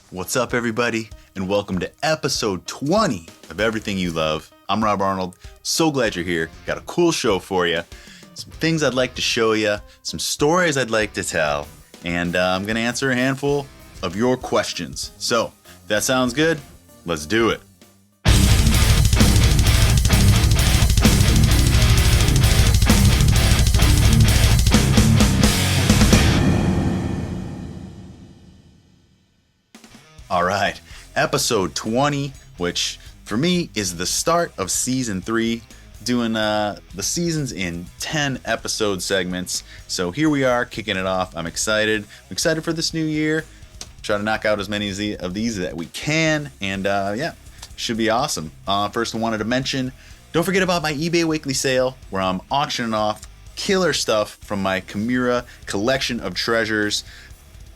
What's up, everybody, and welcome to episode 20 of Everything You Love. I'm Rob Arnold. So glad you're here. Got a cool show for you. Some things I'd like to show you, some stories I'd like to tell, and I'm going to answer a handful of your questions. So, if that sounds good, let's do it. All right, episode 20, which for me is the start of season 3, doing the seasons in 10 episode segments. So here we are, kicking it off. I'm excited. I'm excited for this new year. Try to knock out as many of these that we can, and should be awesome. First, I wanted to mention, don't forget about my eBay weekly sale, where I'm auctioning off killer stuff from my Chimera collection of treasures,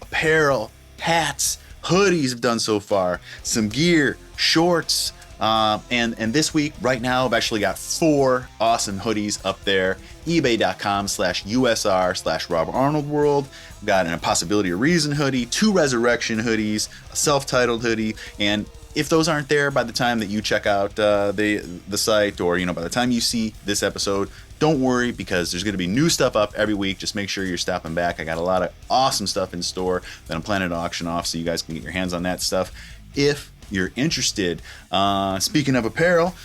apparel, hats, hoodies I've done so far, some gear, shorts, and this week, right now, I've actually got 4 awesome hoodies up there. ebay.com/USR/Robert Arnold World. We've got an Impossibility of Reason hoodie, 2 Resurrection hoodies, a self-titled hoodie, and if those aren't there by the time that you check out the site, or by the time you see this episode, don't worry, because there's going to be new stuff up every week. Just make sure you're stopping back. I got a lot of awesome stuff in store that I'm planning to auction off, so you guys can get your hands on that stuff if you're interested. Speaking of apparel,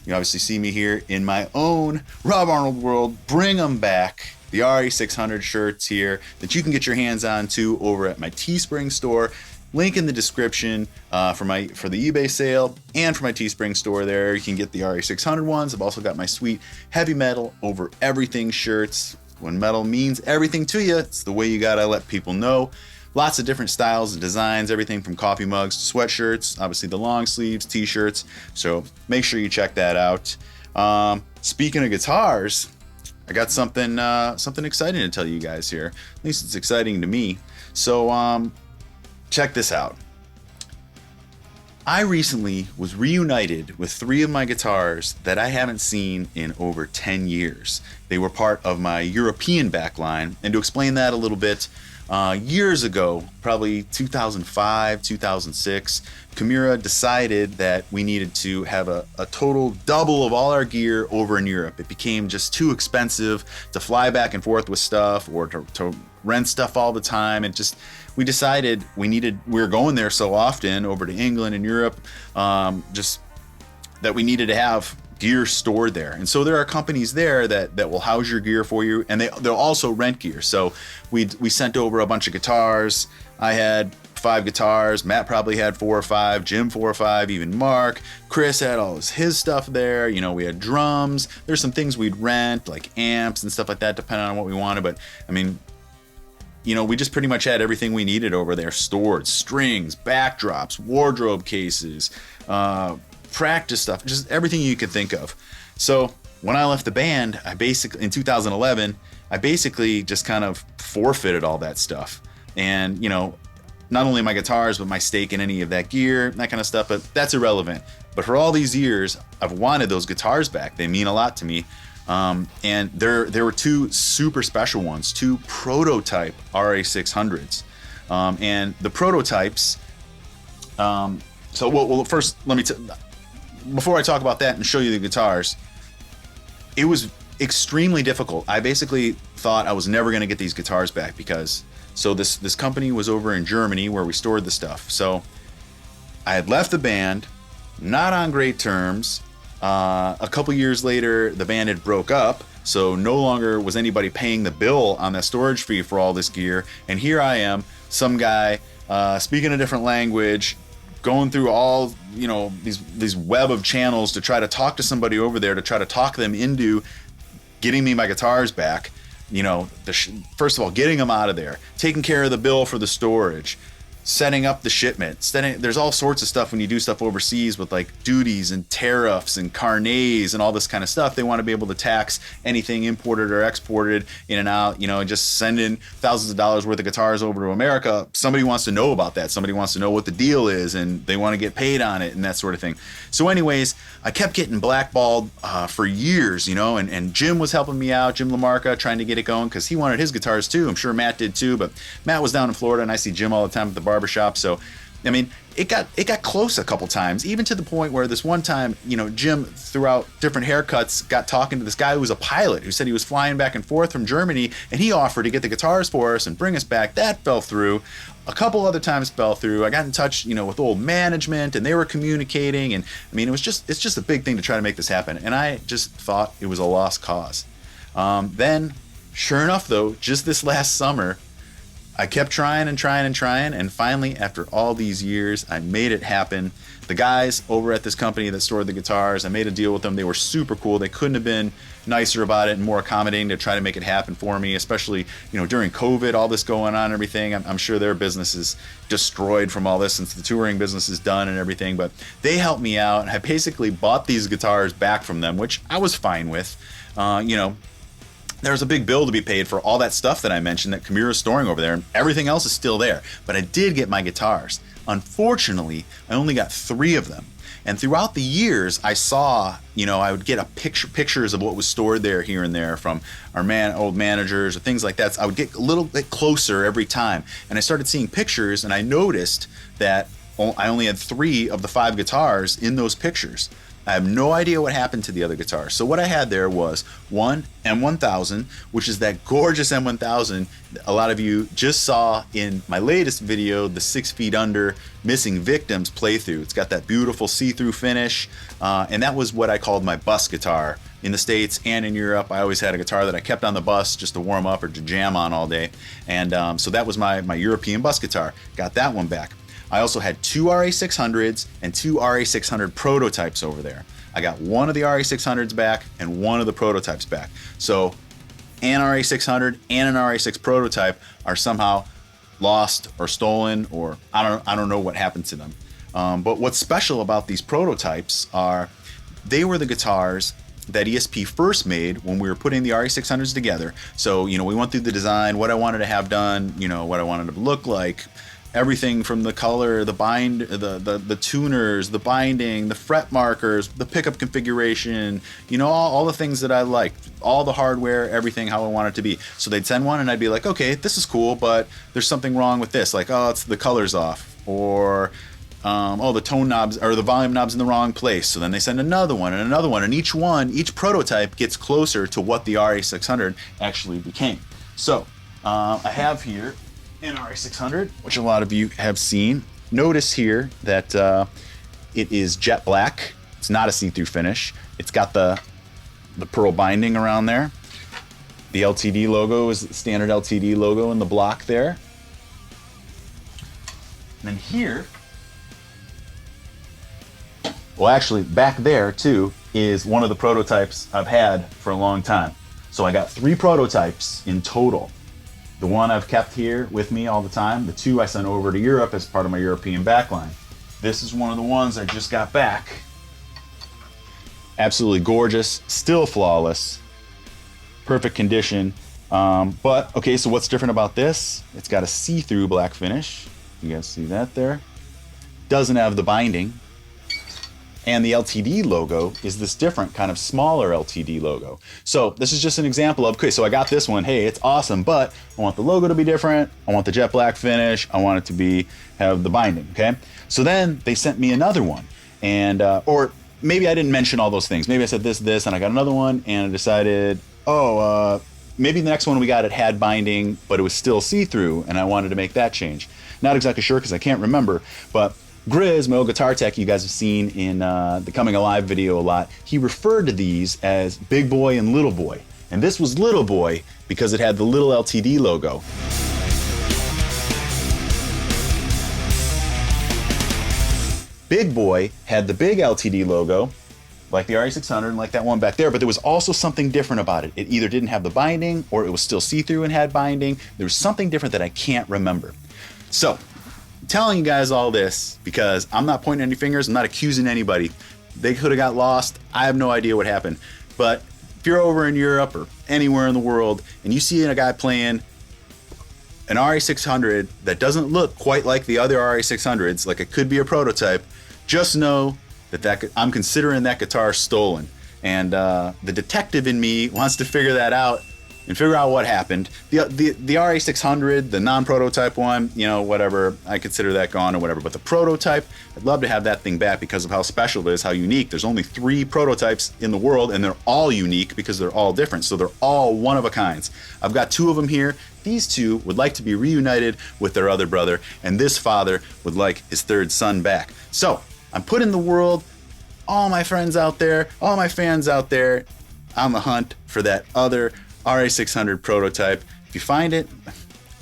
you obviously see me here in my own Rob Arnold World. Bring them back. The RE600 shirts here that you can get your hands on too over at my Teespring store. Link in the description for the eBay sale and for my Teespring store there. You can get the RE600 ones. I've also got my sweet heavy metal over everything shirts. When metal means everything to you, it's the way you gotta let people know. Lots of different styles and designs, everything from coffee mugs to sweatshirts, obviously the long sleeves, t-shirts. So make sure you check that out. Speaking of guitars, I got something exciting to tell you guys here. At least it's exciting to me. So check this out. I recently was reunited with 3 of my guitars that I haven't seen in over 10 years. They were part of my European backline, and to explain that a little bit, years ago, probably 2005, 2006, Chimera decided that we needed to have a total double of all our gear over in Europe. It became just too expensive to fly back and forth with stuff or to rent stuff all the time. We decided we were going there so often over to England and Europe, just that we needed to have gear stored there. And so there are companies there that will house your gear for you, and they'll also rent gear. So we sent over a bunch of guitars. I had 5 guitars. Matt probably had 4 or 5. Jim 4 or 5. Even Mark. Chris had all his stuff there. We had drums. There's some things we'd rent, like amps and stuff like that, depending on what we wanted. But I mean, we just pretty much had everything we needed over there stored. Strings, backdrops, wardrobe cases, practice stuff, just everything you could think of. So when I left the band, in 2011, I basically just kind of forfeited all that stuff. And, not only my guitars, but my stake in any of that gear, that kind of stuff, but that's irrelevant. But for all these years, I've wanted those guitars back. They mean a lot to me. And there were 2 super special ones, 2 prototype RA600s. And the prototypes, first, before I talk about that and show you the guitars, it was extremely difficult. I basically thought I was never going to get these guitars back because this company was over in Germany where we stored the stuff. So I had left the band, not on great terms. A couple years later, the band had broke up, so no longer was anybody paying the bill on that storage fee for all this gear. And here I am, some guy speaking a different language, going through all these web of channels to try to talk to somebody over there, to try to talk them into getting me my guitars back. First of all, getting them out of there, taking care of the bill for the storage, setting up the shipment. There's all sorts of stuff when you do stuff overseas with like duties and tariffs and carnets and all this kind of stuff. They want to be able to tax anything imported or exported in and out, and just sending thousands of dollars worth of guitars over to America. Somebody wants to know about that. Somebody wants to know what the deal is, and they want to get paid on it and that sort of thing. So anyways, I kept getting blackballed for years, and Jim was helping me out, Jim LaMarca, trying to get it going because he wanted his guitars too. I'm sure Matt did too, but Matt was down in Florida and I see Jim all the time at the barbershop. So I mean, it got close a couple times, even to the point where this one time, Jim, throughout different haircuts, got talking to this guy who was a pilot who said he was flying back and forth from Germany, and he offered to get the guitars for us and bring us back. That fell through. A couple other times fell through. I got in touch, with old management, and they were communicating, and I mean, it's just a big thing to try to make this happen, and I just thought it was a lost cause. Then, sure enough, though, just this last summer, I kept trying, and finally, after all these years, I made it happen. The guys over at this company that stored the guitars, I made a deal with them. They were super cool. They couldn't have been nicer about it and more accommodating to try to make it happen for me, especially, during COVID, all this going on and everything. I'm sure their business is destroyed from all this since the touring business is done and everything, but they helped me out. I basically bought these guitars back from them, which I was fine with. There's a big bill to be paid for all that stuff that I mentioned that Camira's storing over there, and everything else is still there. But I did get my guitars. Unfortunately, I only got 3 of them. And throughout the years, I saw, I would get pictures of what was stored there here and there from our old managers or things like that. So I would get a little bit closer every time. And I started seeing pictures, and I noticed that I only had 3 of the 5 guitars in those pictures. I have no idea what happened to the other guitars. So what I had there was one M1000, which is that gorgeous M1000 a lot of you just saw in my latest video, the 6 Feet Under Missing Victims playthrough. It's got that beautiful see-through finish, and that was what I called my bus guitar. In the States and in Europe, I always had a guitar that I kept on the bus just to warm up or to jam on all day. And so that was my European bus guitar. Got that one back. I also had 2 RA600s and 2 RA600 prototypes over there. I got one of the RA600s back and one of the prototypes back. So an RA600 and an RA6 prototype are somehow lost or stolen, or I don't know what happened to them. But what's special about these prototypes are they were the guitars that ESP first made when we were putting the RA600s together. So, we went through the design, what I wanted to have done, what I wanted it to look like. Everything from the color, the the tuners, the binding, the fret markers, the pickup configuration, all the things that I liked, all the hardware, everything how I want it to be. So they'd send one and I'd be like, okay, this is cool, but there's something wrong with this. Like, it's the color's off, or the tone knobs or the volume knobs in the wrong place. So then they send another one, and each prototype gets closer to what the RA600 actually became. So I have here an RA600, which a lot of you have seen. Notice here that it is jet black. It's not a see-through finish. It's got the pearl binding around there. The LTD logo is the standard LTD logo in the block there. And then here, well, actually back there too is one of the prototypes I've had for a long time. So I got 3 prototypes in total. The one I've kept here with me all the time. The 2 I sent over to Europe as part of my European backline. This is one of the ones I just got back. Absolutely gorgeous, still flawless, perfect condition. But okay, so what's different about this? It's got a see-through black finish. You guys see that there? Doesn't have the binding. And the LTD logo is this different kind of smaller LTD logo. So this is just an example of, okay, so I got this one, hey, it's awesome, but I want the logo to be different. I want the jet black finish. I want it to have the binding, okay? So then they sent me another one, and or maybe I didn't mention all those things. Maybe I said this, and I got another one, and I decided, maybe the next one we got, it had binding, but it was still see-through, and I wanted to make that change. Not exactly sure because I can't remember, but Grizz, my old guitar tech you guys have seen in the Coming Alive video a lot, he referred to these as Big Boy and Little Boy. And this was Little Boy because it had the little LTD logo. Big Boy had the big LTD logo, like the RA600 and like that one back there, but there was also something different about it. It either didn't have the binding or it was still see-through and had binding. There was something different that I can't remember. So, telling you guys all this because I'm not pointing any fingers, I'm not accusing anybody. They could have got lost. I have no idea what happened. But if you're over in Europe or anywhere in the world and you see a guy playing an RA600 that doesn't look quite like the other RA600s, like it could be a prototype, just know that I'm considering that guitar stolen. And the detective in me wants to figure that out and figure out what happened. The RA600, the non-prototype one, you know, whatever, I consider that gone or whatever. But the prototype, I'd love to have that thing back because of how special it is, how unique. There's only 3 prototypes in the world, and they're all unique because they're all different. So they're all one of a kinds. I've got 2 of them here. These 2 would like to be reunited with their other brother, and this father would like his 3rd son back. So I'm putting the world, all my friends out there, all my fans out there, on the hunt for that other RA600 prototype. If you find it,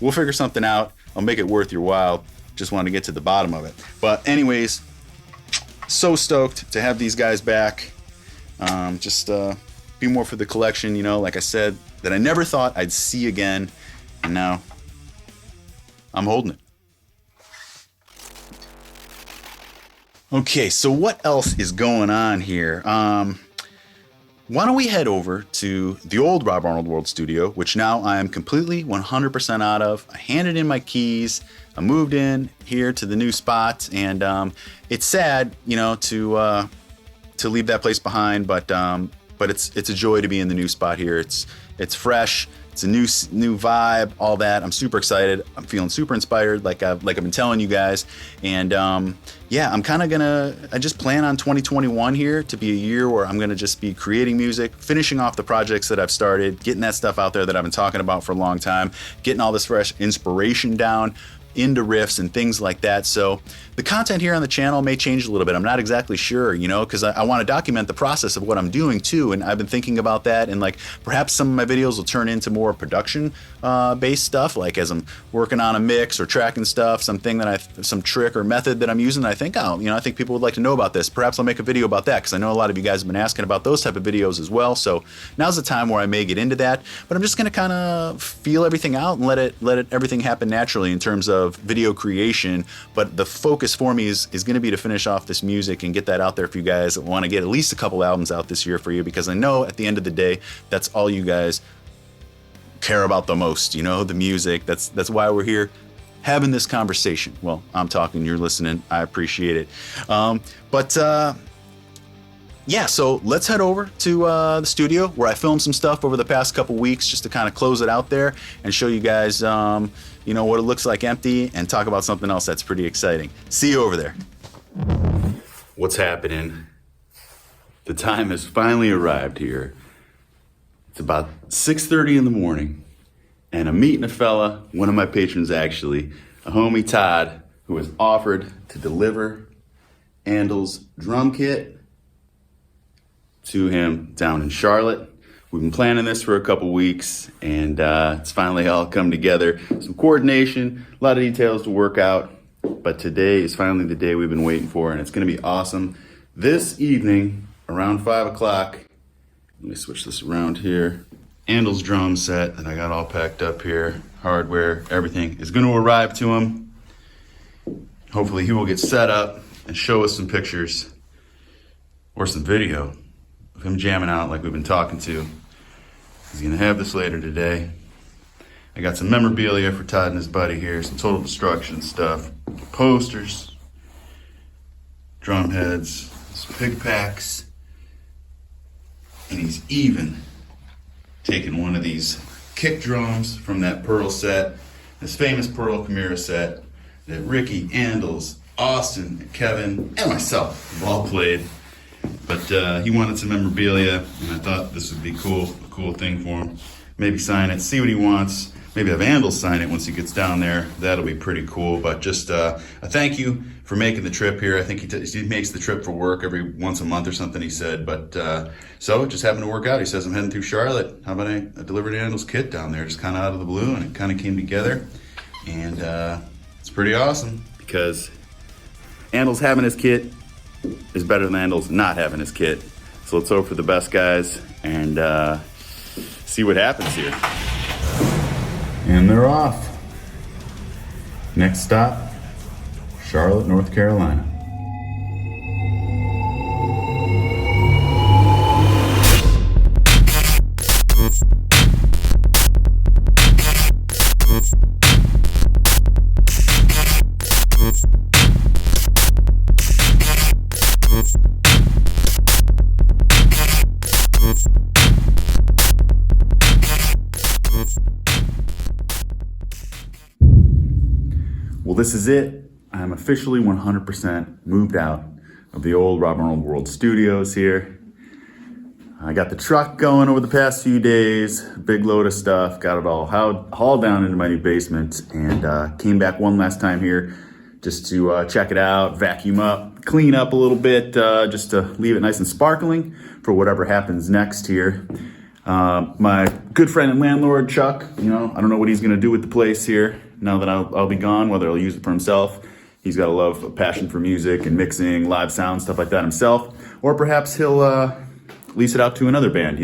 we'll figure something out. I'll make it worth your while. Just want to get to the bottom of it. But anyways, so stoked to have these guys back. Just be more for the collection, you know, like I said, that I never thought I'd see again. And now I'm holding it. Okay, so what else is going on here? Why don't we head over to the old Rob Arnold World Studio, which now I am completely 100% out of. I handed in my keys. I moved in here to the new spot, and it's sad, you know, to leave that place behind, but it's a joy to be in the new spot here. It's fresh. It's a new vibe, all that. I'm super excited. I'm feeling super inspired, like I've been telling you guys. And yeah, I just plan on 2021 here to be a year where I'm gonna just be creating music, finishing off the projects that I've started, getting that stuff out there that I've been talking about for a long time, getting all this fresh inspiration down into riffs and things like that. So the content here on the channel may change a little bit. I'm not exactly sure, you know, because I want to document the process of what I'm doing too. And I've been thinking about that, and like perhaps some of my videos will turn into more production based stuff, like as I'm working on a mix or tracking stuff, some trick or method that I'm using. I think I think people would like to know about this. Perhaps I'll make a video about that, because I know a lot of you guys have been asking about those type of videos as well. So now's the time where I may get into that, but I'm just going to kind of feel everything out and let everything happen naturally in terms of video creation. But the focus for me is going to be to finish off this music and get that out there for you guys that want to get at least a couple albums out this year for you, because I know at the end of the day, that's all you guys care about the most, you know, the music. That's why we're here having this conversation. Well, I'm talking, you're listening. I appreciate it. Yeah, so let's head over to the studio where I filmed some stuff over the past couple weeks, just to kind of close it out there and show you guys, you know, what it looks like empty, and talk about something else that's pretty exciting. See you over there. What's happening? The time has finally arrived here. It's about 6:30 in the morning, and I'm meeting a fella, one of my patrons actually, a homie Todd, who has offered to deliver Andols drum kit to him down in Charlotte. We've been planning this for a couple weeks, and it's finally all come together. Some coordination, a lot of details to work out, but today is finally the day we've been waiting for, and it's gonna be awesome. This evening, around 5 o'clock, let me switch this around here. Andols drum set that I got all packed up here, hardware, everything, is gonna arrive to him. Hopefully he will get set up and show us some pictures or some video of him jamming out like we've been talking to. He's gonna have this later today. I got some memorabilia for Todd and his buddy here, some Total Destruction stuff, posters, drum heads, some pick packs, and he's even taking one of these kick drums from that Pearl set, this famous Pearl Chimera set that Ricky, Andols, Austin, and Kevin, and myself have all played. But he wanted some memorabilia, and I thought this would be cool, a cool thing for him. Maybe sign it, see what he wants. Maybe have Andols sign it once he gets down there. That'll be pretty cool. But just a thank you for making the trip here. I think he makes the trip for work every once a month or something, he said. But so it just happened to work out. He says, I'm heading through Charlotte. How about I delivered Andols kit down there, just kind of out of the blue, and it kind of came together. And it's pretty awesome, because Andols having his kit is better than Andols not having his kit. So let's hope for the best, guys, and see what happens here. And they're off. Next stop, Charlotte, North Carolina. this is it. I'm officially 100% moved out of the old Rob Arnold World Studios here. I got the truck going over the past few days, big load of stuff, got it all hauled down into my new basement, and came back one last time here just to check it out, vacuum up, clean up a little bit, just to leave it nice and sparkling for whatever happens next here. My good friend and landlord, Chuck, I don't know what he's gonna do with the place here now that I'll be gone, whether he'll use it for himself. He's got a passion for music and mixing, live sound, stuff like that himself. Or perhaps he'll lease it out to another band,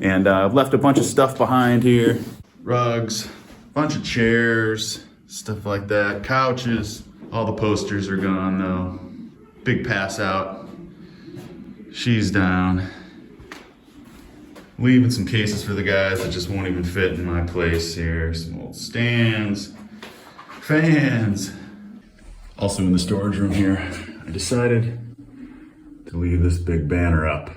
And I've left a bunch of stuff behind here. Rugs, bunch of chairs, stuff like that, couches. All the posters are gone though. Big pass out. She's down. Leaving some cases for the guys that just won't even fit in my place here. Some old stands, fans. Also in the storage room here, I decided to leave this big banner up.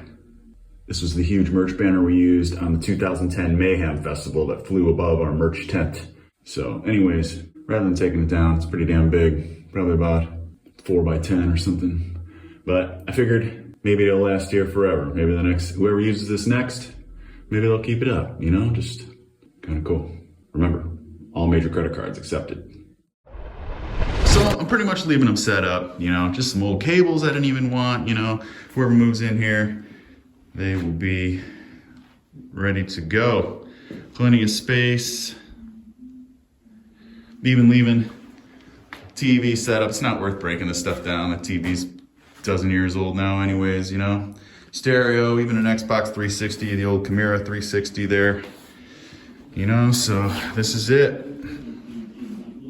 This was the huge merch banner we used on the 2010 Mayhem Festival that flew above our merch tent. So anyways, rather than taking it down, it's pretty damn big, probably about 4x10 or something. But I figured maybe it'll last here forever. Maybe whoever uses this next, maybe they'll keep it up, just kind of cool. Remember, all major credit cards accepted. So I'm pretty much leaving them set up, just some old cables I didn't even want, whoever moves in here, they will be ready to go. Plenty of space. Even leaving TV set up. It's not worth breaking this stuff down. The TV's a dozen years old now anyways, Stereo, even an Xbox 360, the old Chimera 360 there. So this is it.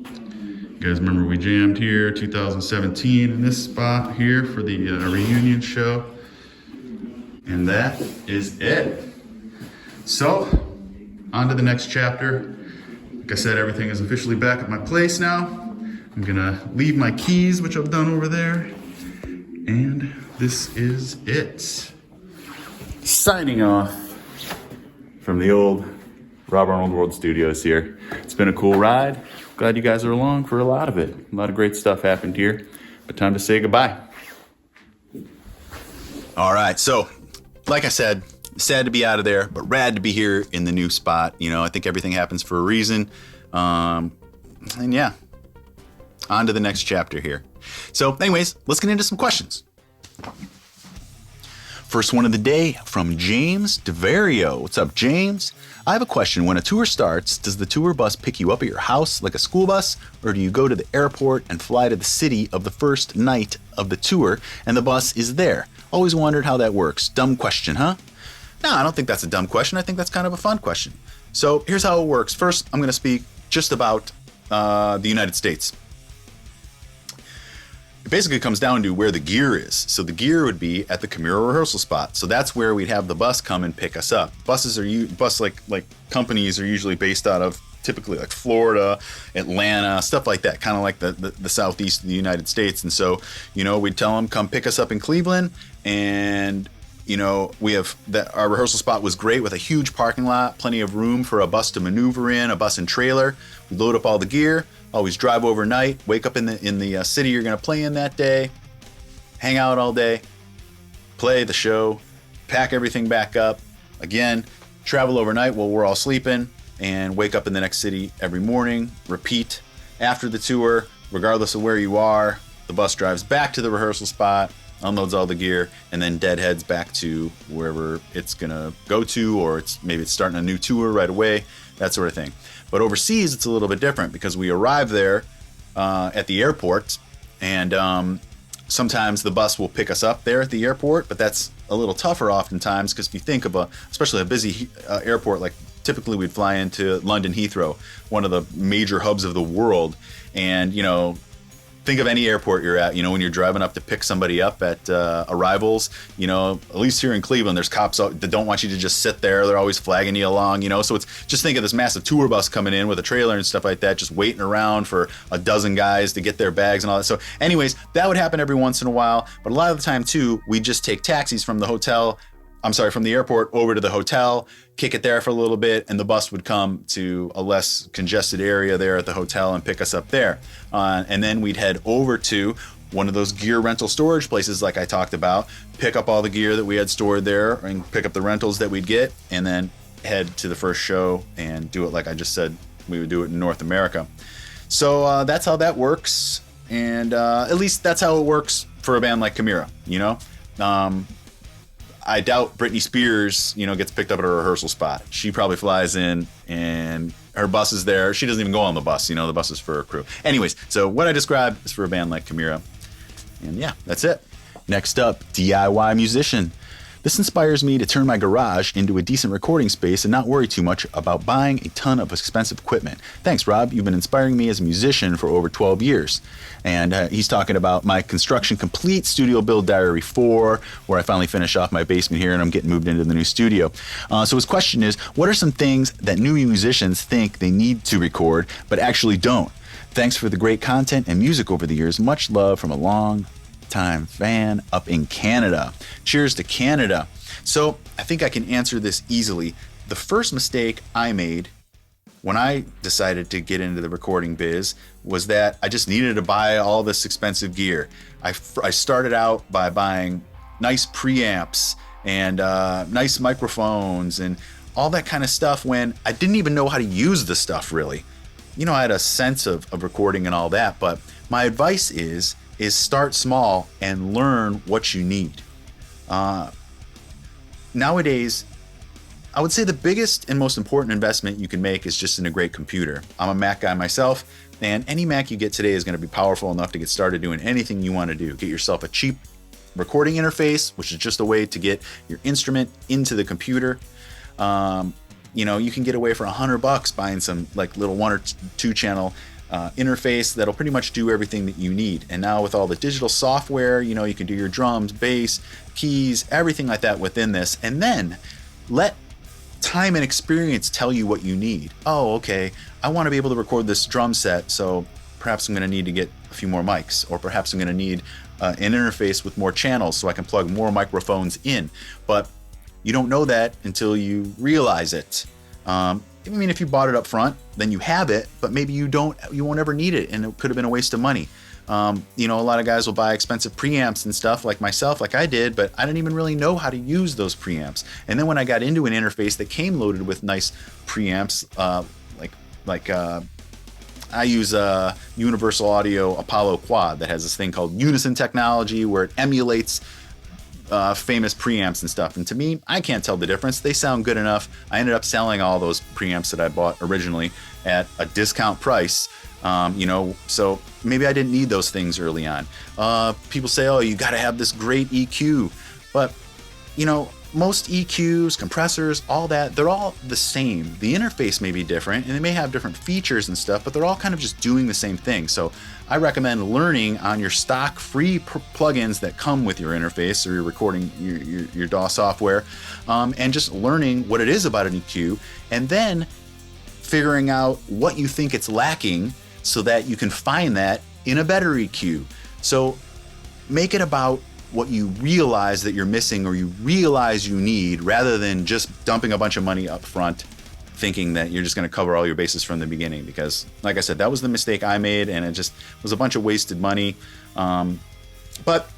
You guys remember we jammed here 2017 in this spot here for the reunion show. And that is it. So, on to the next chapter. Like I said, everything is officially back at my place now. I'm gonna leave my keys, which I've done over there. And this is it. Signing off from the old Rob Arnold World Studios here. It's been a cool ride. Glad you guys are along for a lot of it. A lot of great stuff happened here, but time to say goodbye. All right, so like I said, sad to be out of there, but rad to be here in the new spot. I think everything happens for a reason. And yeah, on to the next chapter here. So anyways, let's get into some questions. First one of the day from James DeVario. What's up, James? I have a question. When a tour starts, does the tour bus pick you up at your house like a school bus, or do you go to the airport and fly to the city of the first night of the tour and the bus is there? Always wondered how that works. Dumb question, huh? No, I don't think that's a dumb question. I think that's kind of a fun question. So here's how it works. First, I'm going to speak just about the United States. It basically comes down to where the gear is. So the gear would be at the Chimera rehearsal spot. So that's where we'd have the bus come and pick us up. Buses like companies are usually based out of typically like Florida, Atlanta, stuff like that, kind of like the southeast of the United States. And so, we'd tell them, come pick us up in Cleveland. And, we have that our rehearsal spot was great with a huge parking lot, plenty of room for a bus to maneuver in, a bus and trailer. We load up all the gear, always drive overnight, wake up in the city you're going to play in that day, hang out all day, play the show, pack everything back up, again, travel overnight while we're all sleeping, and wake up in the next city every morning, repeat. After the tour, regardless of where you are, the bus drives back to the rehearsal spot, unloads all the gear, and then deadheads back to wherever it's gonna go to, or maybe it's starting a new tour right away, that sort of thing. But overseas, it's a little bit different because we arrive there at the airport, and sometimes the bus will pick us up there at the airport, but that's a little tougher oftentimes because if you think of especially a busy airport, like typically we'd fly into London Heathrow, one of the major hubs of the world, and think of any airport you're at, when you're driving up to pick somebody up at arrivals, at least here in Cleveland, there's cops that don't want you to just sit there. They're always flagging you along, so it's just think of this massive tour bus coming in with a trailer and stuff like that, just waiting around for a dozen guys to get their bags and all that. So anyways, that would happen every once in a while, but a lot of the time too, we just take taxis from the hotel from the airport over to the hotel, kick it there for a little bit, and the bus would come to a less congested area there at the hotel and pick us up there. And then we'd head over to one of those gear rental storage places like I talked about, pick up all the gear that we had stored there and pick up the rentals that we'd get, and then head to the first show and do it like I just said we would do it in North America. So that's how that works. And at least that's how it works for a band like Chimera, you know? I doubt Britney Spears, you know, gets picked up at a rehearsal spot. She probably flies in and her bus is there. She doesn't even go on the bus, you know, the bus is for her crew. Anyways, so what I described is for a band like Chimera. And yeah, that's it. Next up, DIY musician. This inspires me to turn my garage into a decent recording space and not worry too much about buying a ton of expensive equipment. Thanks, Rob. You've been inspiring me as a musician for over 12 years. And he's talking about my construction complete studio build diary 4, where I finally finish off my basement here and I'm getting moved into the new studio. So his question is, what are some things that new musicians think they need to record but actually don't? Thanks for the great content and music over the years. Much love from a long-time fan up in Canada. Cheers to Canada. So I think I can answer this easily. The first mistake I made when I decided to get into the recording biz was that I just needed to buy all this expensive gear. I started out by buying nice preamps and nice microphones and all that kind of stuff when I didn't even know how to use the stuff really. You know, I had a sense of recording and all that, but my advice is start small and learn what you need. Nowadays, I would say the biggest and most important investment you can make is just in a great computer. I'm a Mac guy myself, and any Mac you get today is going to be powerful enough to get started doing anything you want to do. Get yourself a cheap recording interface, which is just a way to get your instrument into the computer. You know, you can get away for $100 buying some like little 1 or 2 channel interface that'll pretty much do everything that you need. And now with all the digital software, you know, you can do your drums, bass, keys, everything like that within this. And then let time and experience tell you what you need. Oh, okay, I want to be able to record this drum set, so perhaps I'm going to need to get a few more mics, or perhaps I'm going to need an interface with more channels so I can plug more microphones in. But you don't know that until you realize it. I mean, if you bought it up front, then you have it, but maybe you won't ever need it, and it could have been a waste of money. You know, a lot of guys will buy expensive preamps and stuff like myself, like I did, but I didn't even really know how to use those preamps. And then when I got into an interface that came loaded with nice preamps, I use a Universal Audio Apollo Quad that has this thing called Unison technology where it emulates famous preamps and stuff. And to me, I can't tell the difference. They sound good enough. I ended up selling all those preamps that I bought originally at a discount price. You know, so maybe I didn't need those things early on. People say, oh, you got to have this great EQ. But, you know, most EQs, compressors, all that, they're all the same. The interface may be different and they may have different features and stuff, but they're all kind of just doing the same thing. So I recommend learning on your stock free plugins that come with your interface or your recording, your DAW software, and just learning what it is about an EQ, and then figuring out what you think it's lacking so that you can find that in a better EQ. So make it about what you realize that you're missing or you realize you need, rather than just dumping a bunch of money up front thinking that you're just going to cover all your bases from the beginning. Because like I said, that was the mistake I made, and it just was a bunch of wasted money. But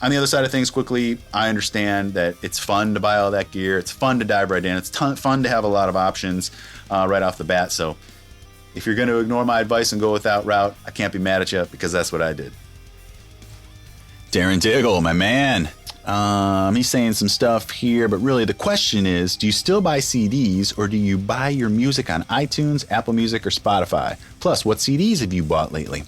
on the other side of things, quickly, I understand that it's fun to buy all that gear. It's fun to dive right in. It's fun to have a lot of options right off the bat. So if you're going to ignore my advice and go with that route, I can't be mad at you, because that's what I did. Darren Diggle, my man. He's saying some stuff here, but really the question is, do you still buy CDs, or do you buy your music on iTunes, Apple Music, or Spotify? Plus, what CDs have you bought lately?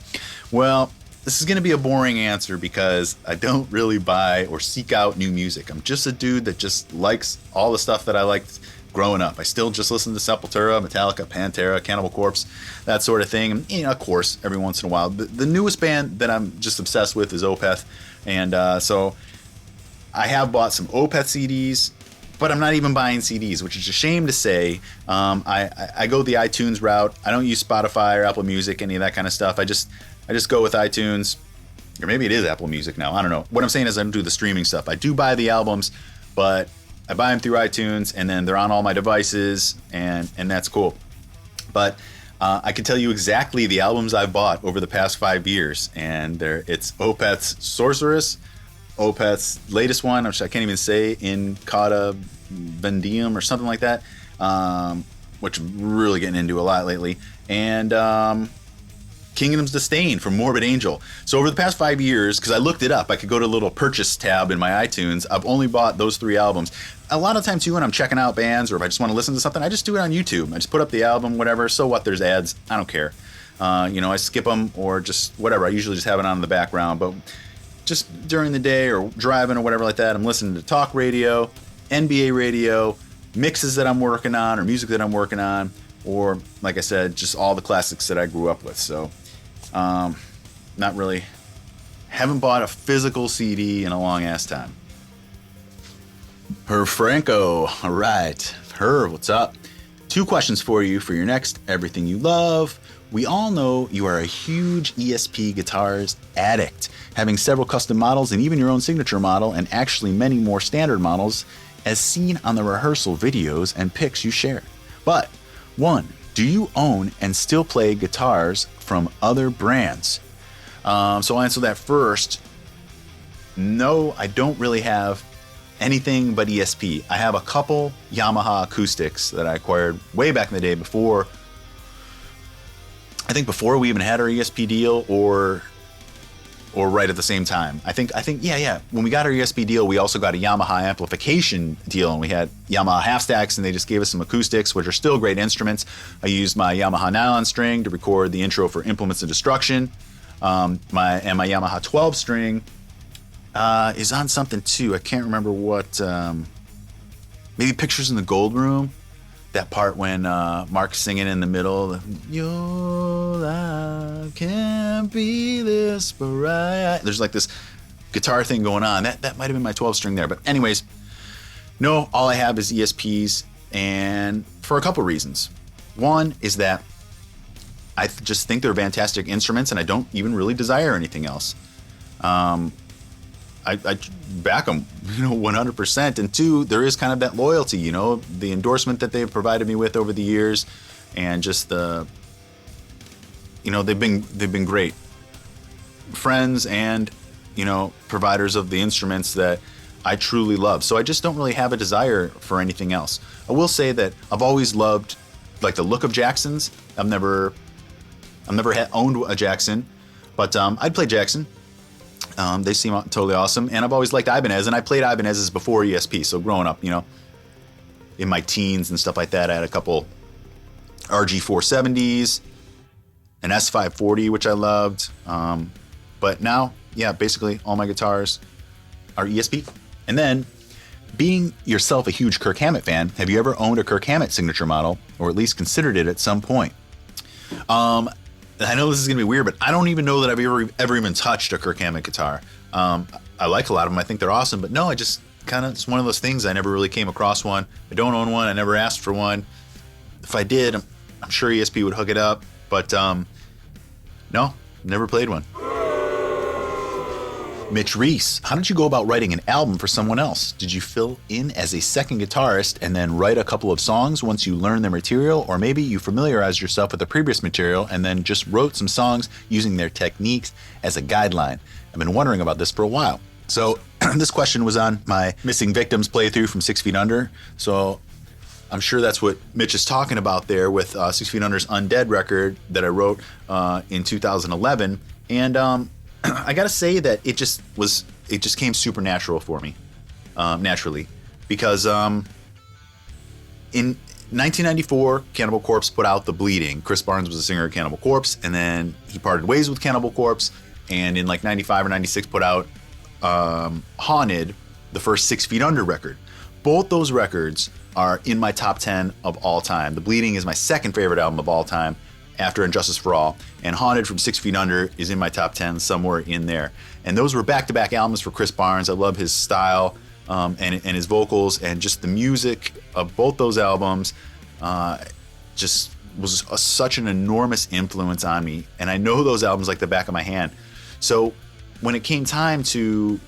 Well, this is going to be a boring answer because I don't really buy or seek out new music. I'm just a dude that just likes all the stuff that I liked growing up. I still just listen to Sepultura, Metallica, Pantera, Cannibal Corpse, that sort of thing. And, you know, of course, every once in a while. The newest band that I'm just obsessed with is Opeth. And so I have bought some Opeth CDs, but I'm not even buying CDs, which is a shame to say. I go the iTunes route. I don't use Spotify or Apple Music, any of that kind of stuff. I just go with iTunes, or maybe it is Apple Music now. I don't know. What I'm saying is I don't do the streaming stuff. I do buy the albums, but I buy them through iTunes, and then they're on all my devices, and that's cool. But I can tell you exactly the albums I've bought over the past 5 years, and it's Opeth's Sorceress, Opeth's latest one, which I can't even say, In Cauda Vendium or something like that, which I'm really getting into a lot lately, and Kingdom's Disdain from Morbid Angel. So over the past 5 years, because I looked it up, I could go to a little purchase tab in my iTunes. I've only bought those 3 albums. A lot of times too, when I'm checking out bands or if I just want to listen to something, I just do it on YouTube. I just put up the album, whatever. So what? There's ads. I don't care. I skip them or just whatever. I usually just have it on in the background. But just during the day or driving or whatever like that, I'm listening to talk radio, NBA radio, mixes that I'm working on or music that I'm working on, or like I said, just all the classics that I grew up with. So not really, haven't bought a physical CD in a long ass time. Her Franco, all right. Her, what's up? 2 questions for you for your next Everything You Love. We all know you are a huge ESP guitars addict, having several custom models and even your own signature model, and actually many more standard models, as seen on the rehearsal videos and pics you share. But 1, do you own and still play guitars from other brands? So I'll answer that first. No, I don't really have anything but ESP. I have a couple Yamaha acoustics that I acquired way back in the day before we even had our ESP deal, or right at the same time. I think yeah. When we got our ESP deal, we also got a Yamaha amplification deal, and we had Yamaha half stacks, and they just gave us some acoustics, which are still great instruments. I used my Yamaha nylon string to record the intro for Implements of Destruction. My Yamaha 12 string is on something too. I can't remember what. Maybe Pictures in the Gold Room. That part when Mark's singing in the middle, your life can't be this bright. There's like this guitar thing going on. That might have been my 12 string there. But anyways, no, all I have is ESPs, and for a couple reasons. One is that I just think they're fantastic instruments, and I don't even really desire anything else. I back them, 100%. And 2, there is kind of that loyalty, the endorsement that they've provided me with over the years, and just the, they've been great friends and, providers of the instruments that I truly love. So I just don't really have a desire for anything else. I will say that I've always loved like the look of Jacksons. I've never owned a Jackson, but I'd play Jackson. They seem totally awesome, and I've always liked Ibanez, and I played Ibanez's before ESP. So growing up, in my teens and stuff like that, I had a couple RG470s, an S540, which I loved. But now, yeah, basically all my guitars are ESP. And then, being yourself a huge Kirk Hammett fan, have you ever owned a Kirk Hammett signature model, or at least considered it at some point? I know this is going to be weird, but I don't even know that I've ever even touched a Kirk Hammett guitar. I like a lot of them. I think they're awesome, but no, it's one of those things. I never really came across one. I don't own one. I never asked for one. If I did, I'm sure ESP would hook it up, but no, never played one. Mitch Reese, how did you go about writing an album for someone else? Did you fill in as a second guitarist and then write a couple of songs once you learned their material? Or maybe you familiarized yourself with the previous material and then just wrote some songs using their techniques as a guideline? I've been wondering about this for a while. So this question was on my Missing Victims playthrough from 6 Feet Under. So I'm sure that's what Mitch is talking about there with 6 Feet Under's Undead record that I wrote in 2011. And I gotta say that it just came super natural for me, naturally, because in 1994, Cannibal Corpse put out The Bleeding. Chris Barnes was a singer of Cannibal Corpse, and then he parted ways with Cannibal Corpse, and in like 95 or 96 put out Haunted, the first 6 Feet Under record. Both those records are in my top 10 of all time. The Bleeding is my second favorite album of all time, after Injustice for All, and Haunted from 6 Feet Under is in my top 10 somewhere in there. And those were back-to-back albums for Chris Barnes. I love his style and his vocals, and just the music of both those albums just was such an enormous influence on me. And I know those albums like the back of my hand. So when it came time to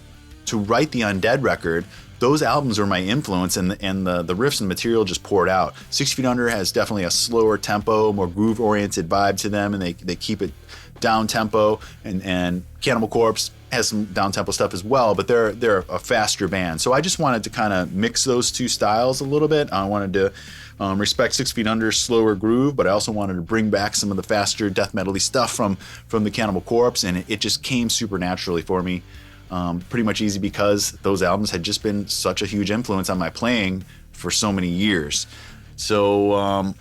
write the Undead record, those albums were my influence, and the riffs and material just poured out. 6 Feet Under has definitely a slower tempo, more groove-oriented vibe to them, and they keep it down tempo. And Cannibal Corpse has some down tempo stuff as well, but they're a faster band. So I just wanted to kind of mix those two styles a little bit. I wanted to respect 6 Feet Under's slower groove, but I also wanted to bring back some of the faster death metal-y stuff from the Cannibal Corpse, and it just came super naturally for me. Pretty much easy because those albums had just been such a huge influence on my playing for so many years. So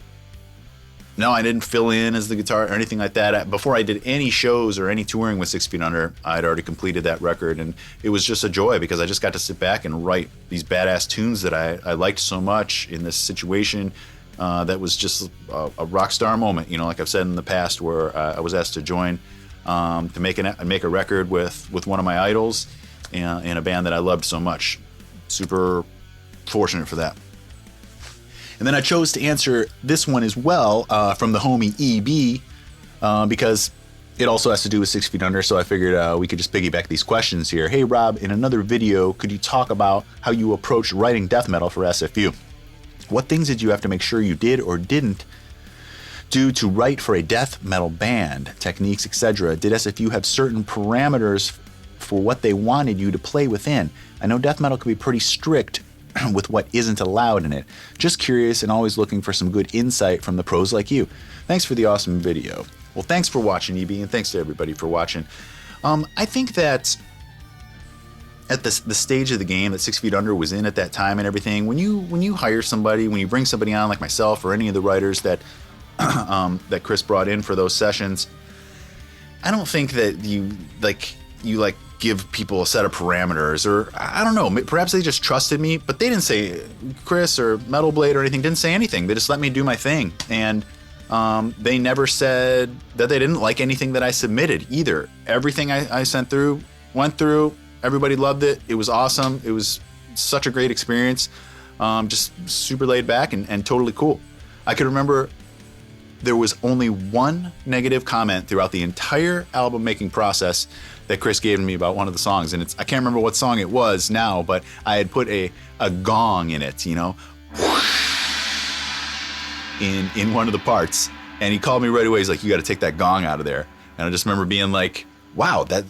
no, I didn't fill in as the guitar or anything like that. Before I did any shows or any touring with 6 Feet Under, I'd already completed that record, and it was just a joy because I just got to sit back and write these badass tunes that I liked so much in this situation. That was just a rock star moment, like I've said in the past, where I was asked to join to make a record with one of my idols in a band that I loved so much. Super fortunate for that. And then I chose to answer this one as well from the homie EB because it also has to do with 6 Feet Under, so I figured we could just piggyback these questions here. Hey Rob, in another video, could you talk about how you approached writing death metal for SFU? What things did you have to make sure you did or didn't do to write for a death metal band? Techniques, etc. Did SFU have certain parameters for what they wanted you to play within? I know death metal can be pretty strict with what isn't allowed in it. Just curious and always looking for some good insight from the pros like you. Thanks for the awesome video. Well, thanks for watching, EB, and thanks to everybody for watching. I think that at the stage of the game that 6 Feet Under was in at that time and everything, when you hire somebody, when you bring somebody on like myself or any of the writers that that Chris brought in for those sessions, I don't think that you give people a set of parameters, or I don't know, perhaps they just trusted me, but they didn't say, Chris or Metal Blade or anything didn't say anything. They just let me do my thing, and they never said that they didn't like anything that I submitted either. Everything I sent through went through. Everybody loved it. It was awesome. It was such a great experience. Just super laid back and totally cool. I could remember there was only one negative comment throughout the entire album making process that Chris gave me about one of the songs, and I can't remember what song it was now, but I had put a gong in it, in one of the parts, and he called me right away. He's like, "You got to take that gong out of there." And I just remember being like, "Wow, that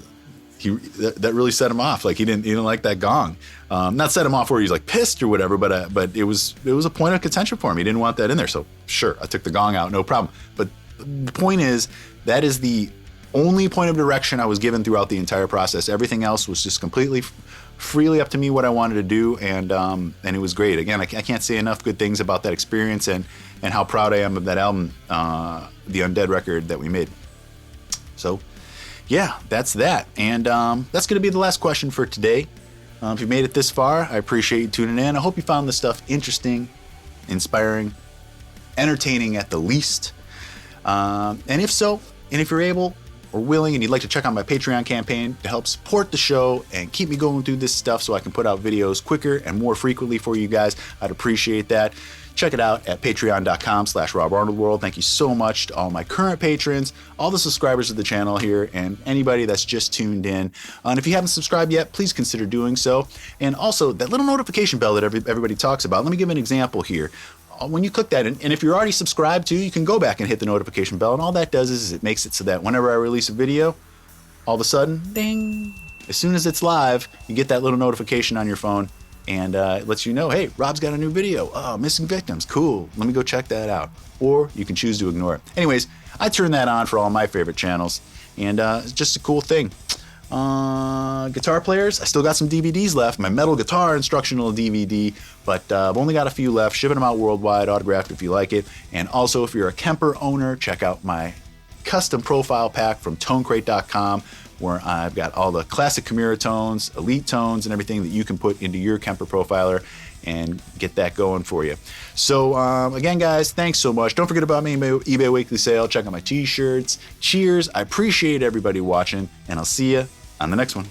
really set him off. Like he didn't like that gong. Not set him off where he's like pissed or whatever, but it was a point of contention for him. He didn't want that in there, so sure, I took the gong out, no problem. But the point is, that is the only point of direction I was given throughout the entire process. Everything else was just completely freely up to me what I wanted to do, and it was great. Again, I can't say enough good things about that experience and how proud I am of that album, the Undead record that we made. So yeah, that's that. And that's going to be the last question for today. If you made it this far, I appreciate you tuning in. I hope you found this stuff interesting, inspiring, entertaining at the least. And if so, and if you're able or willing and you'd like to check out my Patreon campaign to help support the show and keep me going through this stuff so I can put out videos quicker and more frequently for you guys, I'd appreciate that. Check it out at patreon.com/RobArnoldWorld. Thank you so much to all my current patrons, all the subscribers of the channel here, and anybody that's just tuned in. And if you haven't subscribed yet, please consider doing so. And also, that little notification bell that everybody talks about, let me give an example here. When you click that, and if you're already subscribed to, you can go back and hit the notification bell, and all that does is it makes it so that whenever I release a video, all of a sudden, ding, as soon as it's live, you get that little notification on your phone, and it lets you know, hey, Rob's got a new video. Oh, Missing Victims, cool. Let me go check that out. Or you can choose to ignore it. Anyways, I turn that on for all my favorite channels, and it's just a cool thing. Guitar players, I still got some DVDs left, my metal guitar instructional DVD, but I've only got a few left, shipping them out worldwide, autographed if you like it. And also, if you're a Kemper owner, check out my custom profile pack from tonecrate.com, where I've got all the classic Chimera tones, elite tones, and everything that you can put into your Kemper profiler and get that going for you. So again, guys, thanks so much. Don't forget about me, my eBay weekly sale. Check out my t-shirts. Cheers. I appreciate everybody watching, and I'll see you on the next one.